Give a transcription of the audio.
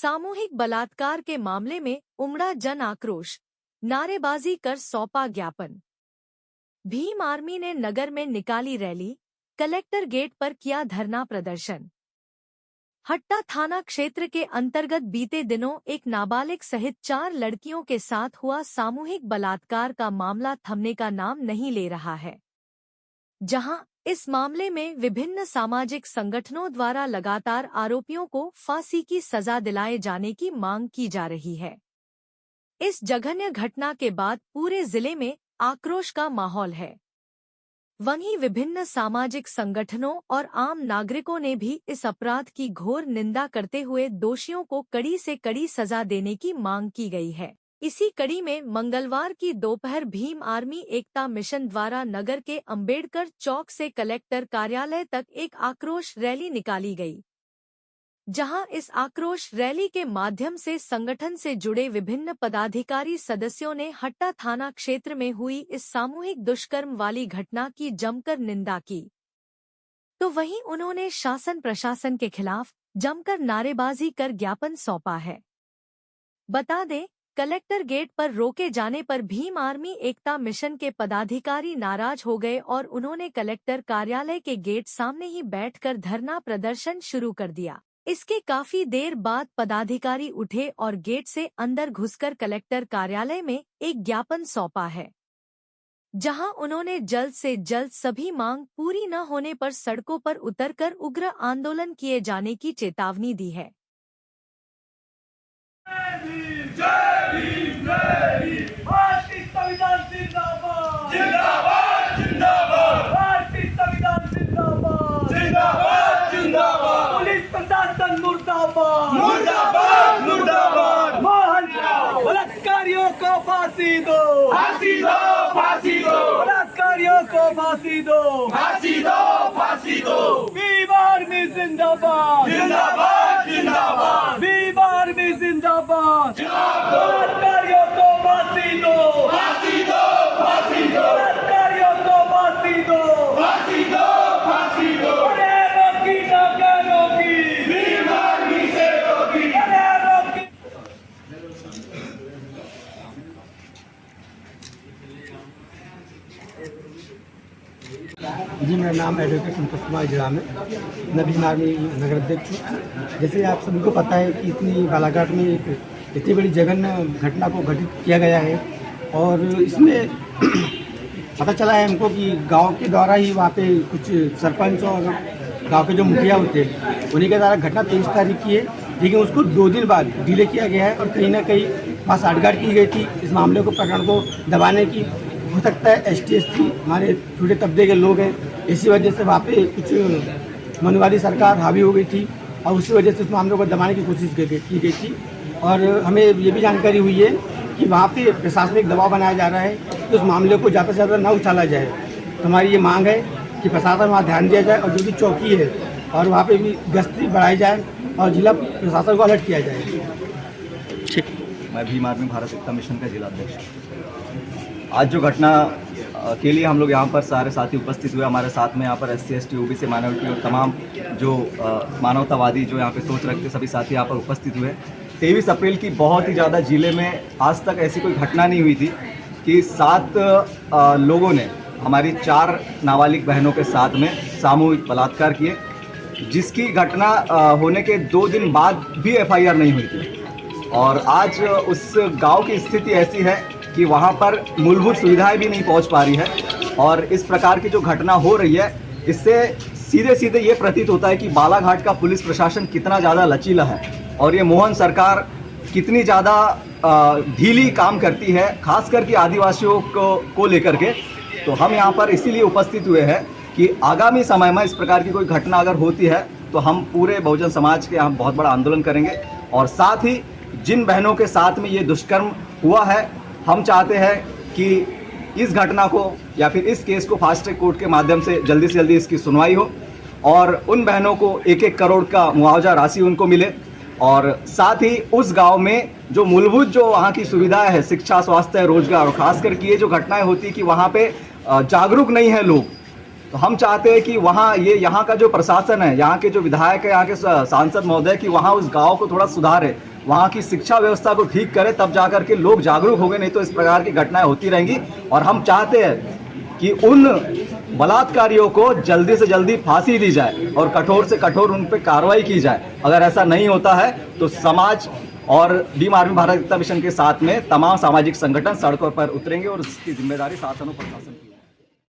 सामूहिक बलात्कार के मामले में उमड़ा जन आक्रोश, नारेबाजी कर सौंपा ज्ञापन। भीम आर्मी ने नगर में निकाली रैली, कलेक्टर गेट पर किया धरना प्रदर्शन। हट्टा थाना क्षेत्र के अंतर्गत बीते दिनों एक नाबालिग सहित 4 लड़कियों के साथ हुआ सामूहिक बलात्कार का मामला थमने का नाम नहीं ले रहा है। जहां इस मामले में विभिन्न सामाजिक संगठनों द्वारा लगातार आरोपियों को फांसी की सजा दिलाए जाने की मांग की जा रही है। इस जघन्य घटना के बाद पूरे जिले में आक्रोश का माहौल है। वहीं विभिन्न सामाजिक संगठनों और आम नागरिकों ने भी इस अपराध की घोर निंदा करते हुए दोषियों को कड़ी से कड़ी सजा देने की मांग की गई है। इसी कड़ी में मंगलवार की दोपहर भीम आर्मी एकता मिशन द्वारा नगर के अंबेडकर चौक से कलेक्टर कार्यालय तक एक आक्रोश रैली निकाली गई। जहां इस आक्रोश रैली के माध्यम से संगठन से जुड़े विभिन्न पदाधिकारी सदस्यों ने हट्टा थाना क्षेत्र में हुई इस सामूहिक दुष्कर्म वाली घटना की जमकर निंदा की। तो वहीं उन्होंने शासन प्रशासन के खिलाफ जमकर नारेबाजी कर ज्ञापन सौंपा है। बता दें, कलेक्टर गेट पर रोके जाने पर भीम आर्मी एकता मिशन के पदाधिकारी नाराज हो गए और उन्होंने कलेक्टर कार्यालय के गेट सामने ही बैठकर धरना प्रदर्शन शुरू कर दिया। इसके काफी देर बाद पदाधिकारी उठे और गेट से अंदर घुसकर कलेक्टर कार्यालय में एक ज्ञापन सौंपा है, जहां उन्होंने जल्द से जल्द सभी मांग पूरी न होने पर सड़कों पर उतरकर उग्र आंदोलन किए जाने की चेतावनी दी है। मुर्दाबाद मुर्दाबाद बलात्कारियों को फांसी दो, फांसी दो, फांसी दो, बलात्कारियों को फांसी दो, फांसी दो, फांसी दो। भीम आर्मी जिंदाबाद, जिंदाबाद, जिंदाबाद। भीम आर्मी जिंदाबाद, बलात्कारियों को फांसी दो, फांसी दो, फांसी दो, बलात्कारियों को फांसी दो, फांसी दो, फांसी दो। जी, मेरा नाम एडवोकेट संतोष कुमार जिला में मैं भीम आर्मी नगर अध्यक्ष हूँ। जैसे आप सभी को पता है कि इतनी बालाघाट में एक इतनी बड़ी जघन्य घटना को घटित किया गया है और इसमें पता चला है हमको कि गांव के द्वारा ही वहाँ पे कुछ सरपंच और गांव के जो मुखिया होते हैं उन्हीं के द्वारा घटना 23 तारीख की है, लेकिन उसको 2 दिन बाद डिले किया गया है और कहीं ना कहीं वहाँ साठगांठ की गई थी इस मामले को प्रकरण को दबाने की। हो सकता है ST/SC हमारे छोटे तबके के लोग हैं, इसी वजह से वहाँ पे कुछ मनवादी सरकार हावी हो गई थी और उसी वजह से उस मामले को दबाने की कोशिश की गई थी। और हमें ये भी जानकारी हुई है कि वहाँ पे प्रशासनिक दबाव बनाया जा रहा है कि उस मामले को ज़्यादा से ज़्यादा न उछाला जाए। तो हमारी ये मांग है कि प्रशासन वहाँ ध्यान दिया जाए और जो भी चौकी है और वहाँ पे भी गश्ती बढ़ाई जाए और जिला प्रशासन को अलर्ट किया जाए। ठीक, मैं भीम आर्मी भारत एकता मिशन का जिला अध्यक्ष। आज जो घटना के लिए हम लोग यहाँ पर सारे साथी उपस्थित हुए, हमारे साथ में यहाँ पर SC/ST OBC माइनॉरिटी और तमाम जो मानवतावादी जो यहाँ पे सोच रखते सभी साथी यहाँ पर उपस्थित हुए। 23 अप्रैल की बहुत ही ज़्यादा जिले में आज तक ऐसी कोई घटना नहीं हुई थी कि 7 लोगों ने हमारी 4 नाबालिग बहनों के साथ में सामूहिक बलात्कार किए, जिसकी घटना होने के 2 दिन बाद भी FIR नहीं हुई थी। और आज उस गांव की स्थिति ऐसी है कि वहां पर मूलभूत सुविधाएं भी नहीं पहुंच पा रही है और इस प्रकार की जो घटना हो रही है इससे सीधे सीधे ये प्रतीत होता है कि बालाघाट का पुलिस प्रशासन कितना ज़्यादा लचीला है और ये मोहन सरकार कितनी ज़्यादा ढीली काम करती है, खास करके आदिवासियों को लेकर के। तो हम यहाँ पर इसीलिए उपस्थित हुए हैं कि आगामी समय में इस प्रकार की कोई घटना अगर होती है तो हम पूरे बहुजन समाज के हम बहुत बड़ा आंदोलन करेंगे। और साथ ही जिन बहनों के साथ में ये दुष्कर्म हुआ है, हम चाहते हैं कि इस घटना को या फिर इस केस को फास्ट ट्रैक कोर्ट के माध्यम से जल्दी इसकी सुनवाई हो और उन बहनों को 1-1 करोड़ का मुआवजा राशि उनको मिले। और साथ ही उस गांव में जो मूलभूत जो वहाँ की सुविधाएं है, शिक्षा, स्वास्थ्य, रोजगार, और खास करके ये जो घटनाएं होती है कि वहाँ पे जागरूक नहीं है लोग, तो हम चाहते हैं कि वहाँ यहाँ का जो प्रशासन है, यहाँ के जो विधायक है, यहाँ के सांसद महोदय, कि वहाँ उस गांव को थोड़ा सुधारे, वहाँ की शिक्षा व्यवस्था को ठीक करे, तब जाकर के लोग जागरूक होंगे, नहीं तो इस प्रकार की घटनाएं होती रहेंगी। और हम चाहते हैं कि उन बलात्कारियों को जल्दी से जल्दी फांसी दी जाए और कठोर से कठोर उन पर कार्रवाई की जाए। अगर ऐसा नहीं होता है तो समाज और भीम आर्मी भारत एकता मिशन के साथ में तमाम सामाजिक संगठन सड़कों पर उतरेंगे और इसकी जिम्मेदारी शासन और प्रशासन की।